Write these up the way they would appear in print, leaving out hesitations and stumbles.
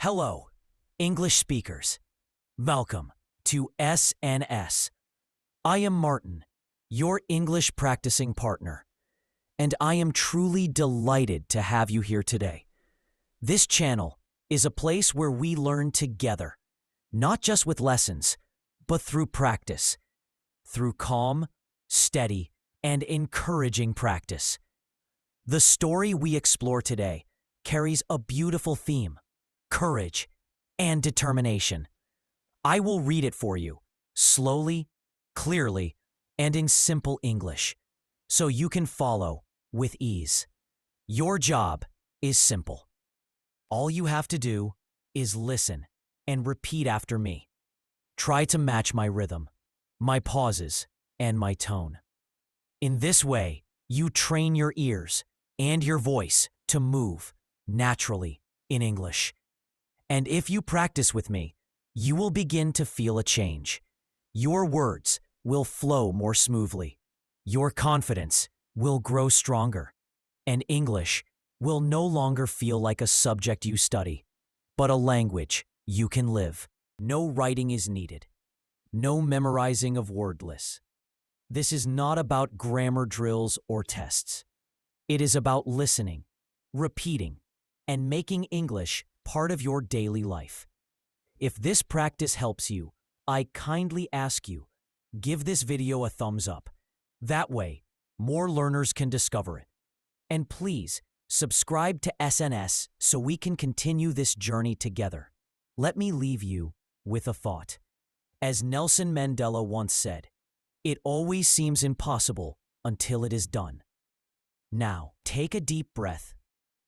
Hello, English speakers. Welcome to SNS. I am Martin, your English practicing partner, and I am truly delighted to have you here today. This channel is a place where we learn together, not just with lessons, but through practice, through calm, steady, and encouraging practice. The story we explore today carries a beautiful theme: courage and determination. I will read it for you, slowly, clearly, and in simple English, so you can follow with ease. Your job is simple. All you have to do is listen and repeat after me. Try to match my rhythm, my pauses, and my tone. In this way, you train your ears and your voice to move naturally in English. And if you practice with me, you will begin to feel a change. Your words will flow more smoothly. Your confidence will grow stronger. And English will no longer feel like a subject you study, but a language you can live. No writing is needed. No memorizing of word lists. This is not about grammar drills or tests. It is about listening, repeating, and making English part of your daily life. If this practice helps you, I kindly ask you, give this video a thumbs up. That way, more learners can discover it. And please, subscribe to SNS so we can continue this journey together. Let me leave you with a thought. As Nelson Mandela once said, "It always seems impossible until it is done." Now, take a deep breath,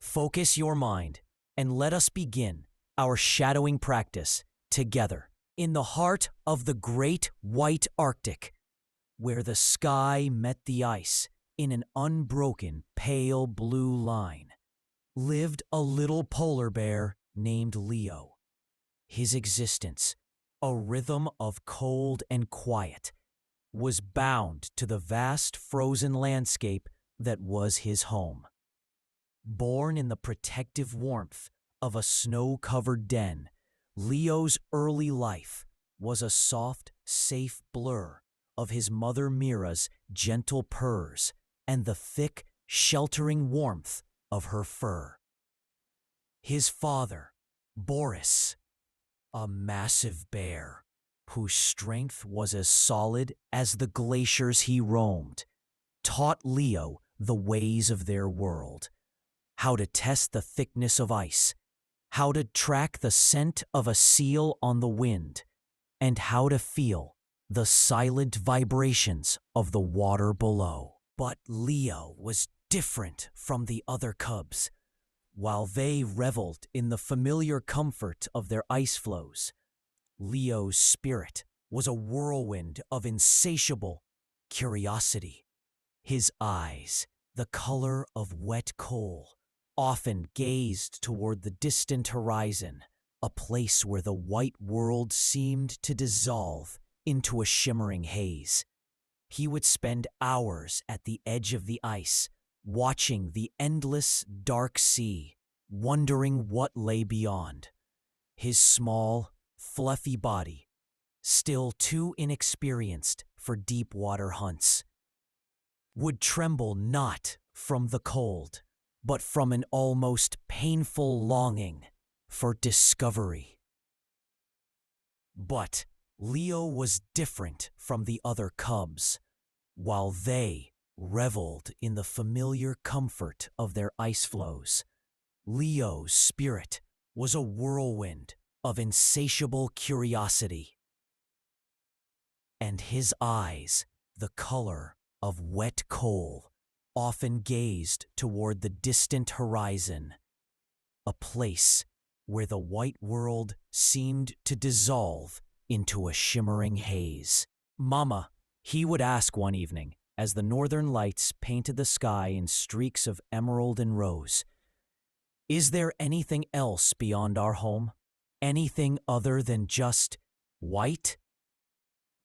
focus your mind, and let us begin our shadowing practice together in the heart of the great white Arctic, where the sky met the ice in an unbroken pale blue line, lived a little polar bear named Leo. His existence, a rhythm of cold and quiet, was bound to the vast frozen landscape that was his home. Born in the protective warmth of a snow-covered den, Leo's early life was a soft, safe blur of his mother Mira's gentle purrs and the thick, sheltering warmth of her fur. His father, Boris, a massive bear whose strength was as solid as the glaciers he roamed, taught Leo the ways of their world. How to test the thickness of ice, how to track the scent of a seal on the wind, and how to feel the silent vibrations of the water below. But Leo was different from the other cubs. While they reveled in the familiar comfort of their ice floes, Leo's spirit was a whirlwind of insatiable curiosity. His eyes, the color of wet coal, often gazed toward the distant horizon, a place where the white world seemed to dissolve into a shimmering haze. He would spend hours at the edge of the ice, watching the endless dark sea, wondering what lay beyond. His small, fluffy body, still too inexperienced for deep water hunts, would tremble not from the cold, but from an almost painful longing for discovery. But Leo was different from the other cubs. While they reveled in the familiar comfort of their ice floes, Leo's spirit was a whirlwind of insatiable curiosity. And his eyes, the color of wet coal, often gazed toward the distant horizon, a place where the white world seemed to dissolve into a shimmering haze. "Mama," he would ask one evening, as the northern lights painted the sky in streaks of emerald and rose, "is there anything else beyond our home? Anything other than just white?"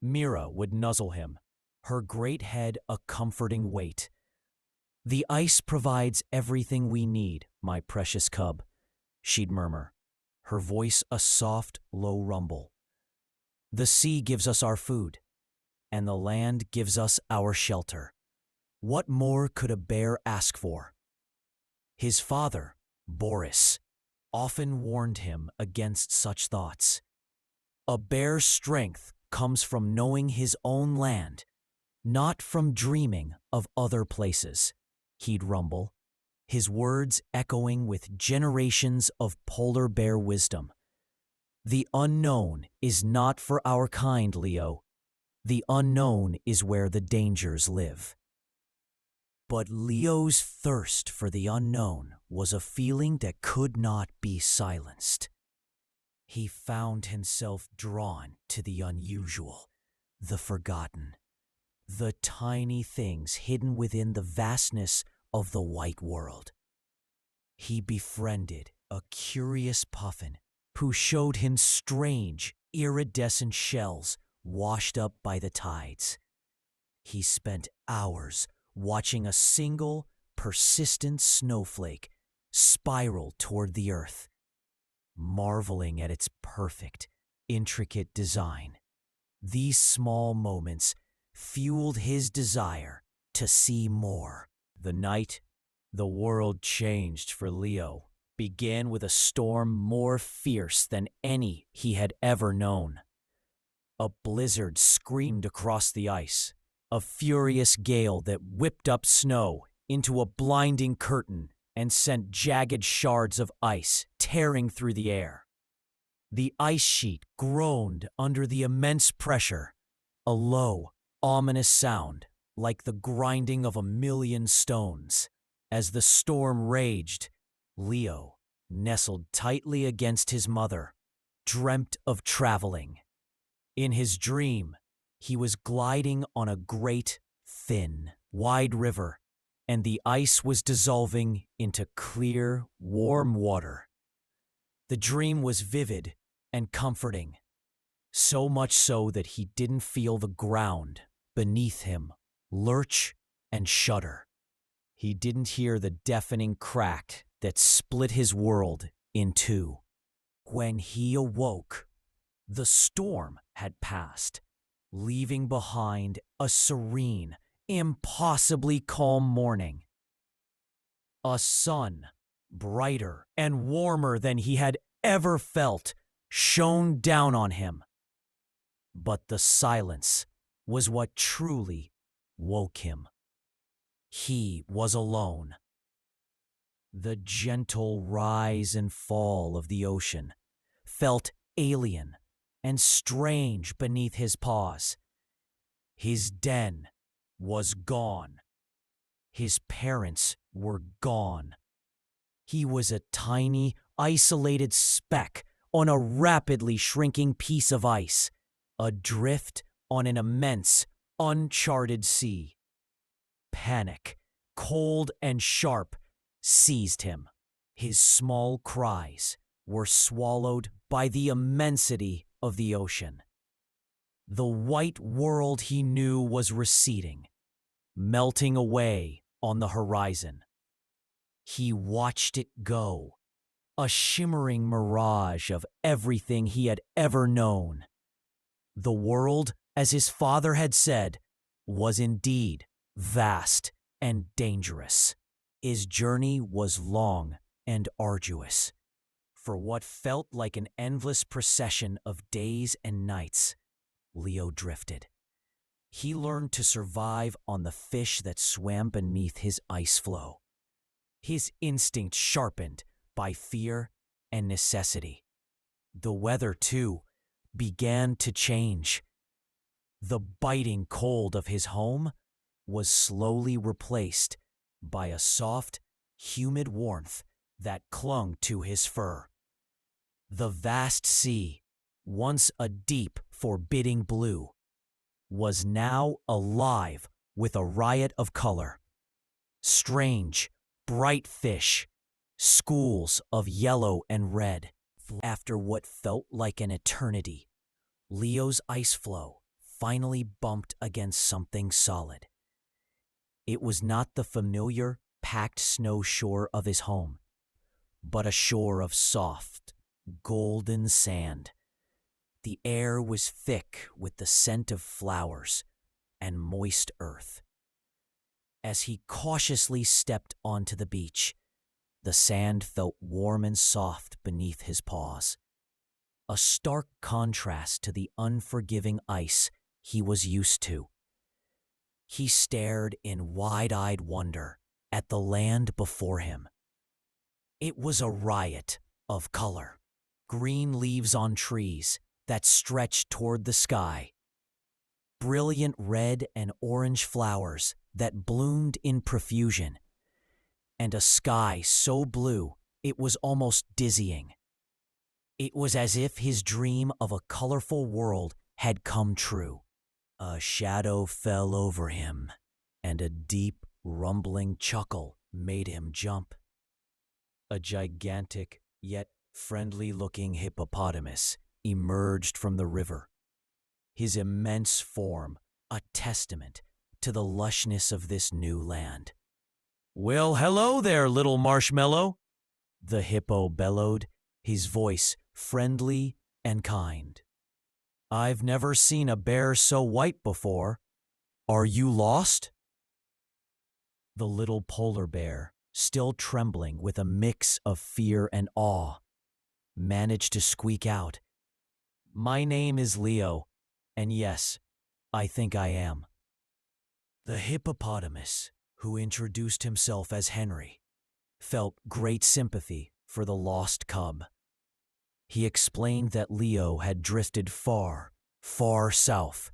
Mira would nuzzle him, her great head a comforting weight. "The ice provides everything we need, my precious cub," she'd murmur, her voice a soft, low rumble. "The sea gives us our food, and the land gives us our shelter. What more could a bear ask for?" His father, Boris, often warned him against such thoughts. "A bear's strength comes from knowing his own land, not from dreaming of other places," he'd rumble, his words echoing with generations of polar bear wisdom. "The unknown is not for our kind, Leo. The unknown is where the dangers live." But Leo's thirst for the unknown was a feeling that could not be silenced. He found himself drawn to the unusual, the forgotten, the tiny things hidden within the vastness of the white world. He befriended a curious puffin who showed him strange, iridescent shells washed up by the tides. He spent hours watching a single, persistent snowflake spiral toward the earth, marveling at its perfect, intricate design. These small moments fueled his desire to see more. The night the world changed for Leo began with a storm more fierce than any he had ever known. A blizzard screamed across the ice, a furious gale that whipped up snow into a blinding curtain and sent jagged shards of ice tearing through the air. The ice sheet groaned under the immense pressure, a low, ominous sound like the grinding of a million stones. As the storm raged, Leo, nestled tightly against his mother, dreamt of traveling. In his dream, he was gliding on a great, thin, wide river, and the ice was dissolving into clear, warm water. The dream was vivid and comforting, so much so that he didn't feel the ground beneath him lurch and shudder. He didn't hear the deafening crack that split his world in two. When he awoke, the storm had passed, leaving behind a serene, impossibly calm morning. A sun, brighter and warmer than he had ever felt, shone down on him. But the silence was what truly woke him. He was alone. The gentle rise and fall of the ocean felt alien and strange beneath his paws. His den was gone. His parents were gone. He was a tiny, isolated speck on a rapidly shrinking piece of ice, adrift on an immense, uncharted sea. Panic, cold and sharp, seized him. His small cries were swallowed by the immensity of the ocean. The white world he knew was receding, melting away on the horizon. He watched it go, a shimmering mirage of everything he had ever known. The world, as his father had said, was indeed vast and dangerous. His journey was long and arduous. For what felt like an endless procession of days and nights, Leo drifted. He learned to survive on the fish that swam beneath his ice floe. His instinct sharpened by fear and necessity. The weather, too, began to change. The biting cold of his home was slowly replaced by a soft, humid warmth that clung to his fur. The vast sea, once a deep, forbidding blue, was now alive with a riot of color. Strange, bright fish, schools of yellow and red. After what felt like an eternity, Leo's ice floe finally bumped against something solid. It was not the familiar, packed snow shore of his home, but a shore of soft, golden sand. The air was thick with the scent of flowers and moist earth. As he cautiously stepped onto the beach, the sand felt warm and soft beneath his paws, a stark contrast to the unforgiving ice he was used to. He stared in wide-eyed wonder at the land before him. It was a riot of color. Green leaves on trees that stretched toward the sky. Brilliant red and orange flowers that bloomed in profusion. And a sky so blue it was almost dizzying. It was as if his dream of a colorful world had come true. A shadow fell over him, and a deep, rumbling chuckle made him jump. A gigantic, yet friendly-looking hippopotamus emerged from the river, his immense form a testament to the lushness of this new land. "Well, hello there, little marshmallow," the hippo bellowed, his voice friendly and kind. "I've never seen a bear so white before. Are you lost?" The little polar bear, still trembling with a mix of fear and awe, managed to squeak out, "My name is Leo, and yes, I think I am." The hippopotamus, who introduced himself as Henry, felt great sympathy for the lost cub. He explained that Leo had drifted far, far south,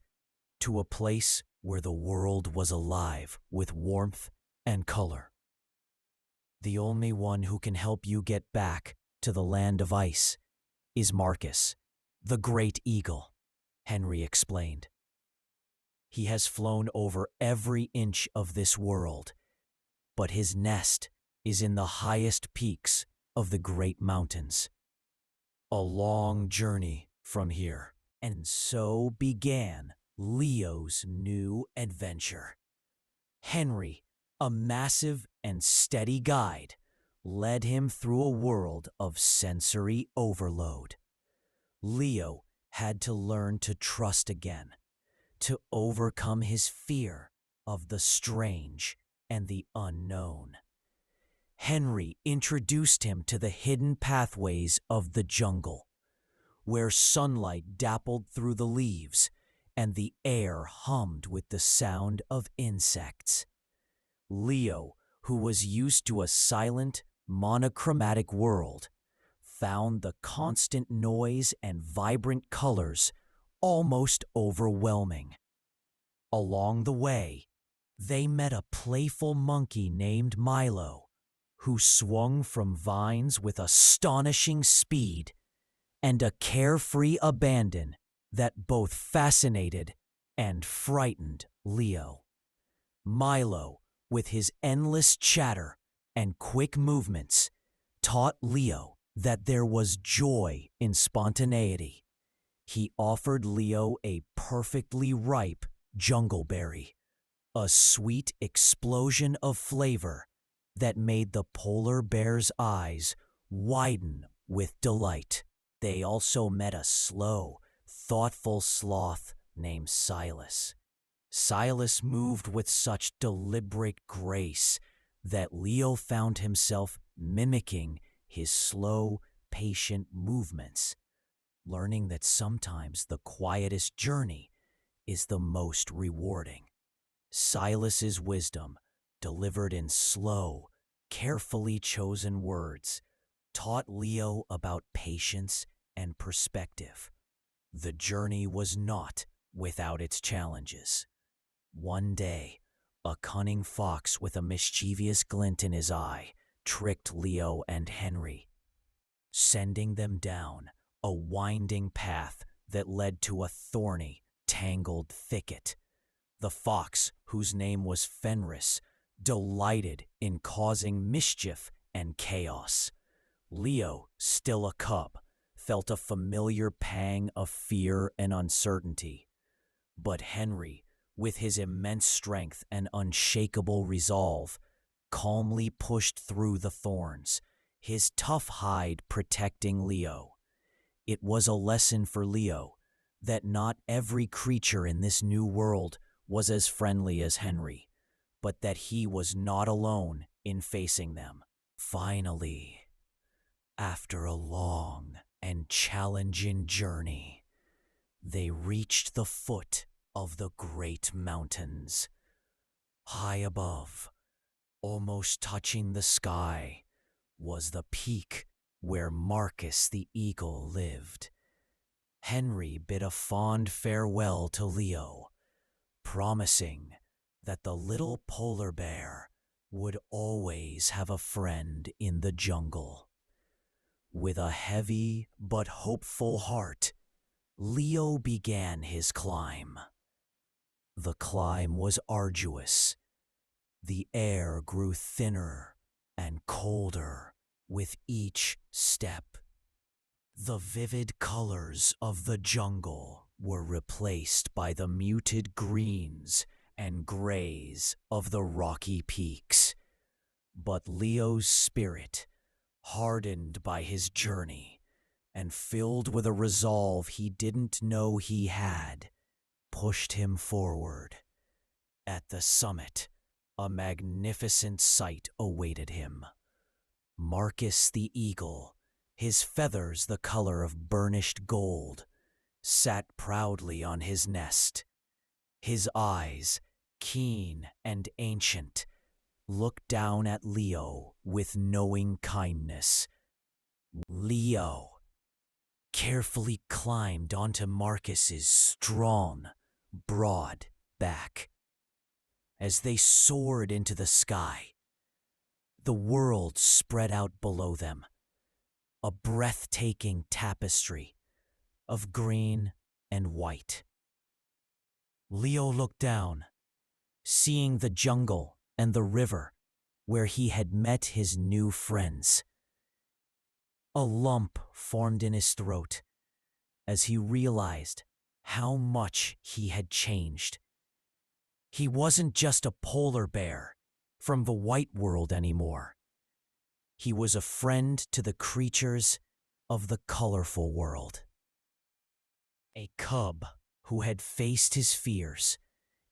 to a place where the world was alive with warmth and color. "The only one who can help you get back to the land of ice is Marcus, the great eagle," Henry explained. "He has flown over every inch of this world, but his nest is in the highest peaks of the great mountains. A long journey from here." And so began Leo's new adventure. Henry, a massive and steady guide, led him through a world of sensory overload. Leo had to learn to trust again, to overcome his fear of the strange and the unknown. Henry introduced him to the hidden pathways of the jungle, where sunlight dappled through the leaves and the air hummed with the sound of insects. Leo, who was used to a silent, monochromatic world, found the constant noise and vibrant colors almost overwhelming. Along the way, they met a playful monkey named Milo, who swung from vines with astonishing speed and a carefree abandon that both fascinated and frightened Leo. Milo, with his endless chatter and quick movements, taught Leo that there was joy in spontaneity. He offered Leo a perfectly ripe jungleberry, a sweet explosion of flavor that made the polar bear's eyes widen with delight. They also met a slow, thoughtful sloth named Silas. Silas moved with such deliberate grace that Leo found himself mimicking his slow, patient movements, learning that sometimes the quietest journey is the most rewarding. Silas's wisdom, delivered in slow, carefully chosen words, taught Leo about patience and perspective. The journey was not without its challenges. One day, a cunning fox with a mischievous glint in his eye tricked Leo and Henry, sending them down a winding path that led to a thorny, tangled thicket. The fox, whose name was Fenris, delighted in causing mischief and chaos. Leo, still a cub, felt a familiar pang of fear and uncertainty. But Henry, with his immense strength and unshakable resolve, calmly pushed through the thorns, his tough hide protecting Leo. It was a lesson for Leo that not every creature in this new world was as friendly as Henry, but that he was not alone in facing them. Finally, after a long and challenging journey, they reached the foot of the great mountains. High above, almost touching the sky, was the peak where Marcus the eagle lived. Henry bid a fond farewell to Leo, promising that the little polar bear would always have a friend in the jungle. With a heavy but hopeful heart, Leo began his climb. The climb was arduous. The air grew thinner and colder with each step. The vivid colors of the jungle were replaced by the muted greens and grays of the rocky peaks. But Leo's spirit, hardened by his journey and filled with a resolve he didn't know he had, pushed him forward. At the summit, a magnificent sight awaited him. Marcus the eagle, his feathers the color of burnished gold, sat proudly on his nest. His eyes, keen and ancient, looked down at Leo with knowing kindness. Leo carefully climbed onto Marcus's strong, broad back. As they soared into the sky, the world spread out below them, a breathtaking tapestry of green and white. Leo looked down, seeing the jungle and the river where he had met his new friends. A lump formed in his throat as he realized how much he had changed. He wasn't just a polar bear from the white world anymore. He was a friend to the creatures of the colorful world. A cub who had faced his fears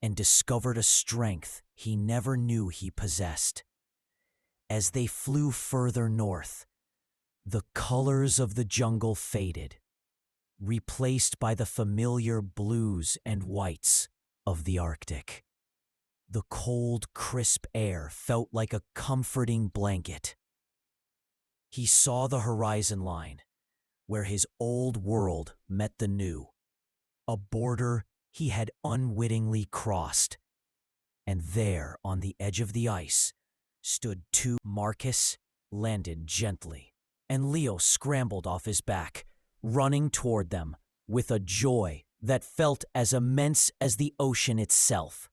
and discovered a strength he never knew he possessed. As they flew further north, the colors of the jungle faded, replaced by the familiar blues and whites of the Arctic. The cold, crisp air felt like a comforting blanket. He saw the horizon line, where his old world met the new, a border he had unwittingly crossed. And there, on the edge of the ice, stood two. Marcus landed gently, and Leo scrambled off his back, running toward them with a joy that felt as immense as the ocean itself.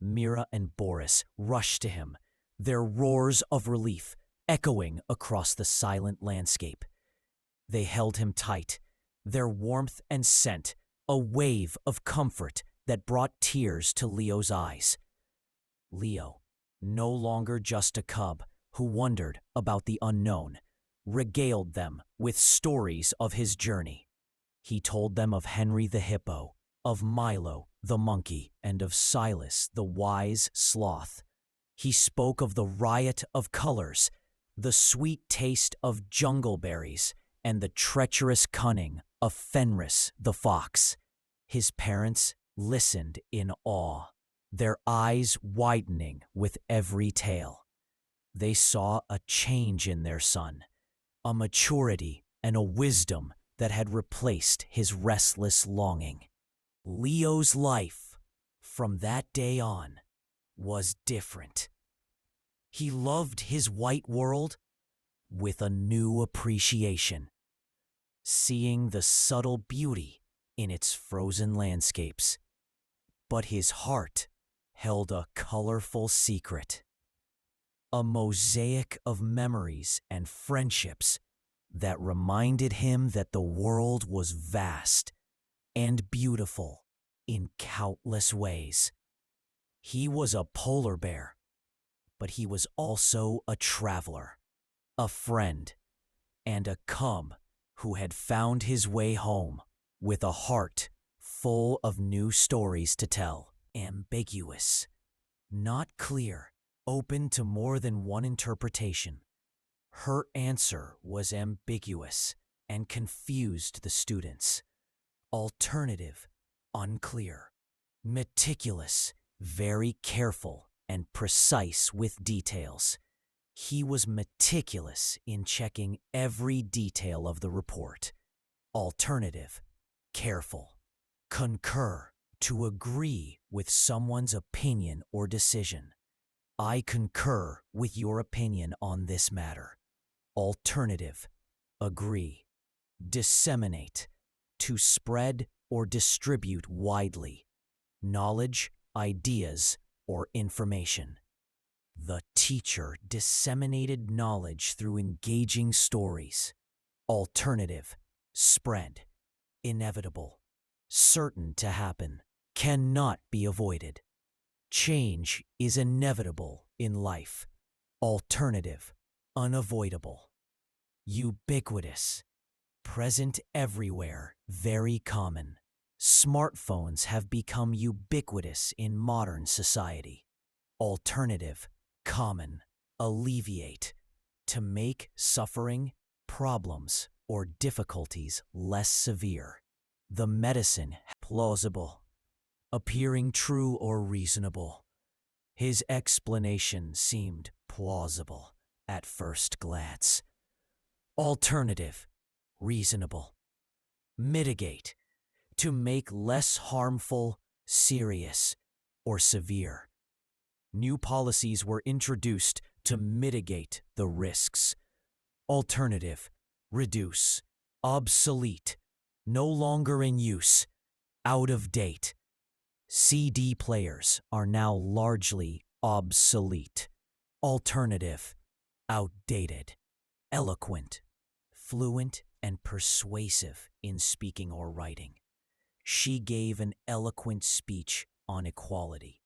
Mira and Boris rushed to him, their roars of relief echoing across the silent landscape. They held him tight, their warmth and scent a wave of comfort that brought tears to Leo's eyes. Leo, no longer just a cub who wondered about the unknown, regaled them with stories of his journey. He told them of Henry the hippo, of Milo the monkey, and of Silas the wise sloth. He spoke of the riot of colors, the sweet taste of jungle berries, and the treacherous cunning of Fenris the fox. His parents listened in awe, their eyes widening with every tale. They saw a change in their son, a maturity and a wisdom that had replaced his restless longing. Leo's life, from that day on, was different. He loved his white world with a new appreciation, seeing the subtle beauty in its frozen landscapes. But his heart held a colorful secret, a mosaic of memories and friendships that reminded him that the world was vast and beautiful in countless ways. He was a polar bear, but he was also a traveler, a friend, and a cub who had found his way home with a heart full of new stories to tell. Ambiguous, not clear, open to more than one interpretation. Her answer was ambiguous and confused the students. Alternative, unclear. Meticulous, very careful and precise with details. He was meticulous in checking every detail of the report. Alternative, careful. Concur, to agree with someone's opinion or decision. I concur with your opinion on this matter. Alternative, agree. Disseminate, to spread or distribute widely. Knowledge, ideas, or information. The teacher disseminated knowledge through engaging stories. Alternative, spread. Inevitable, certain to happen, cannot be avoided. Change is inevitable in life. Alternative, unavoidable. Ubiquitous, present everywhere, very common. Smartphones have become ubiquitous in modern society. Alternative, common, alleviate, to make suffering, problems, or difficulties less severe. The medicine, plausible, appearing true or reasonable. His explanation seemed plausible at first glance. Alternative, reasonable. Mitigate, to make less harmful, serious, or severe. New policies were introduced to mitigate the risks. Alternative, reduce, obsolete, no longer in use, out of date. CD players are now largely obsolete. Alternative, outdated. Eloquent, fluent, and persuasive in speaking or writing. She gave an eloquent speech on equality.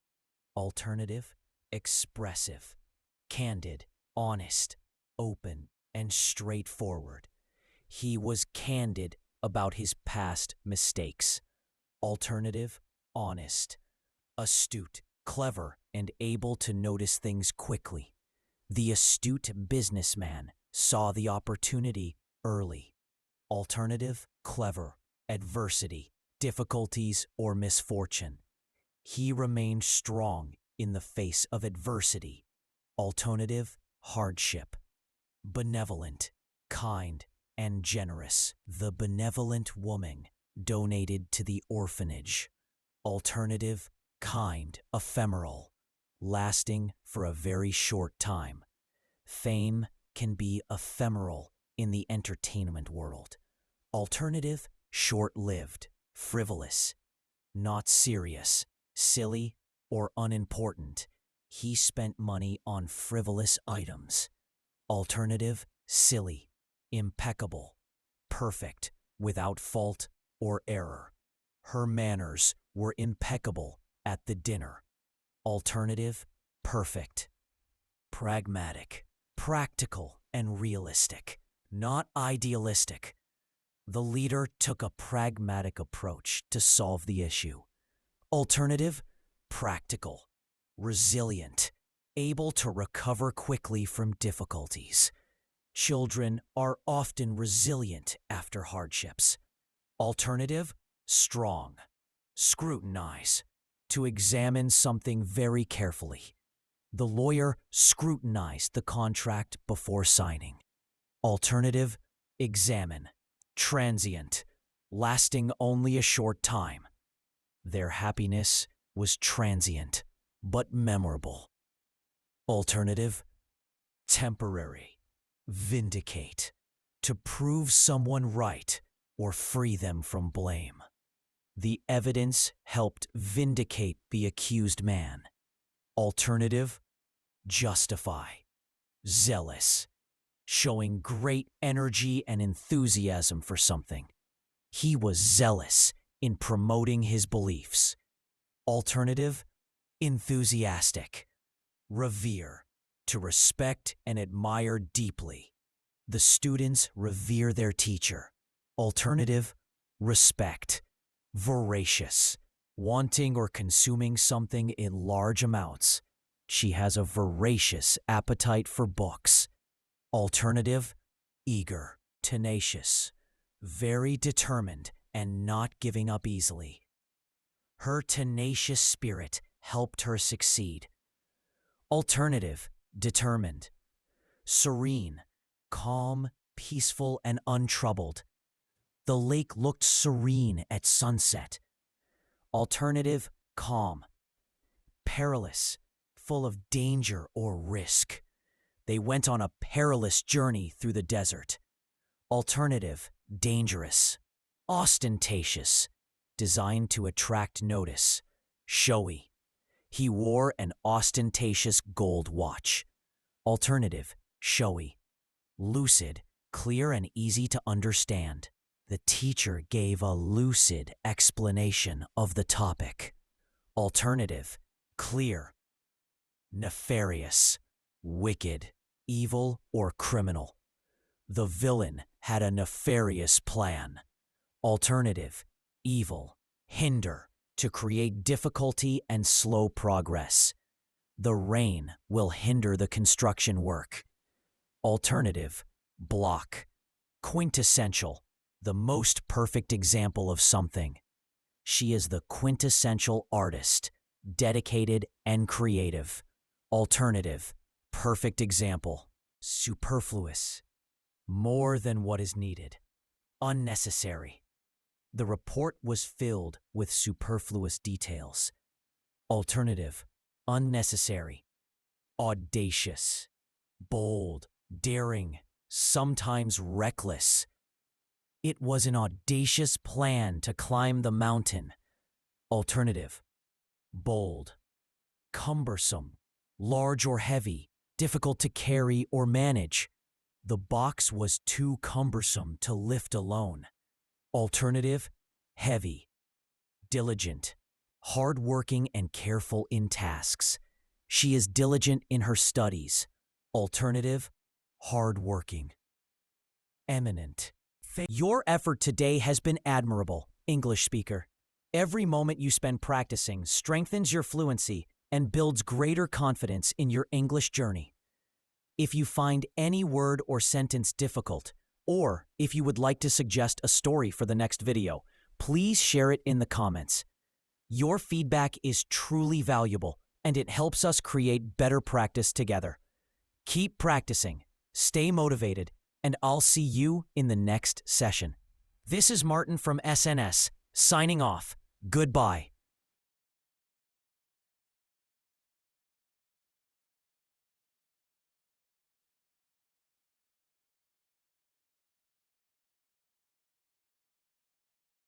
Alternative, expressive, candid, honest, open, and straightforward. He was candid about his past mistakes. Alternative, honest, astute, clever, and able to notice things quickly. The astute businessman saw the opportunity early. Alternative, clever, adversity, difficulties, or misfortune. He remained strong in the face of adversity. Alternative, hardship. Benevolent, kind, and generous. The benevolent woman donated to the orphanage. Alternative, kind, ephemeral, lasting for a very short time. Fame can be ephemeral in the entertainment world. Alternative, short-lived, frivolous, not serious, silly, or unimportant. He spent money on frivolous items. Alternative, silly, impeccable, perfect, without fault or error. Her manners were impeccable at the dinner. Alternative, perfect. Pragmatic, practical, and realistic, not idealistic. The leader took a pragmatic approach to solve the issue. Alternative, practical, resilient, able to recover quickly from difficulties. Children are often resilient after hardships. Alternative, strong, scrutinize, to examine something very carefully. The lawyer scrutinized the contract before signing. Alternative, examine, transient, lasting only a short time. Their happiness was transient, but memorable. Alternative, temporary, vindicate, to prove someone right or free them from blame. The evidence helped vindicate the accused man. Alternative, justify, zealous, showing great energy and enthusiasm for something. He was zealous in promoting his beliefs. Alternative, enthusiastic, revere, to respect and admire deeply. The students revere their teacher. Alternative, respect. Voracious. Wanting or consuming something in large amounts. She has a voracious appetite for books. Alternative, eager. Tenacious. Very determined and not giving up easily. Her tenacious spirit helped her succeed. Alternative, determined. Serene, calm, peaceful, and untroubled. The lake looked serene at sunset. Alternative, calm. Perilous, full of danger or risk. They went on a perilous journey through the desert. Alternative, dangerous. Ostentatious, designed to attract notice. Showy. He wore an ostentatious gold watch. Alternative, showy. Lucid, clear and easy to understand. The teacher gave a lucid explanation of the topic. Alternative, clear. Nefarious, wicked, evil, or criminal. The villain had a nefarious plan. Alternative, evil, hinder, to create difficulty and slow progress. The rain will hinder the construction work. Alternative, block, quintessential, the most perfect example of something. She is the quintessential artist, dedicated and creative. Alternative, perfect example. Superfluous, more than what is needed. Unnecessary. The report was filled with superfluous details. Alternative, unnecessary. Audacious, bold, daring, sometimes reckless. It was an audacious plan to climb the mountain. Alternative, bold. Cumbersome, large or heavy, difficult to carry or manage. The box was too cumbersome to lift alone. Alternative, heavy. Diligent, hard-working and careful in tasks. She is diligent in her studies. Alternative, hard-working. Eminent. Your effort today has been admirable, English speaker. Every moment you spend practicing strengthens your fluency and builds greater confidence in your English journey. If you find any word or sentence difficult, or if you would like to suggest a story for the next video, please share it in the comments. Your feedback is truly valuable, and it helps us create better practice together. Keep practicing, stay motivated, and I'll see you in the next session. This is Martin from SNS, signing off. Goodbye.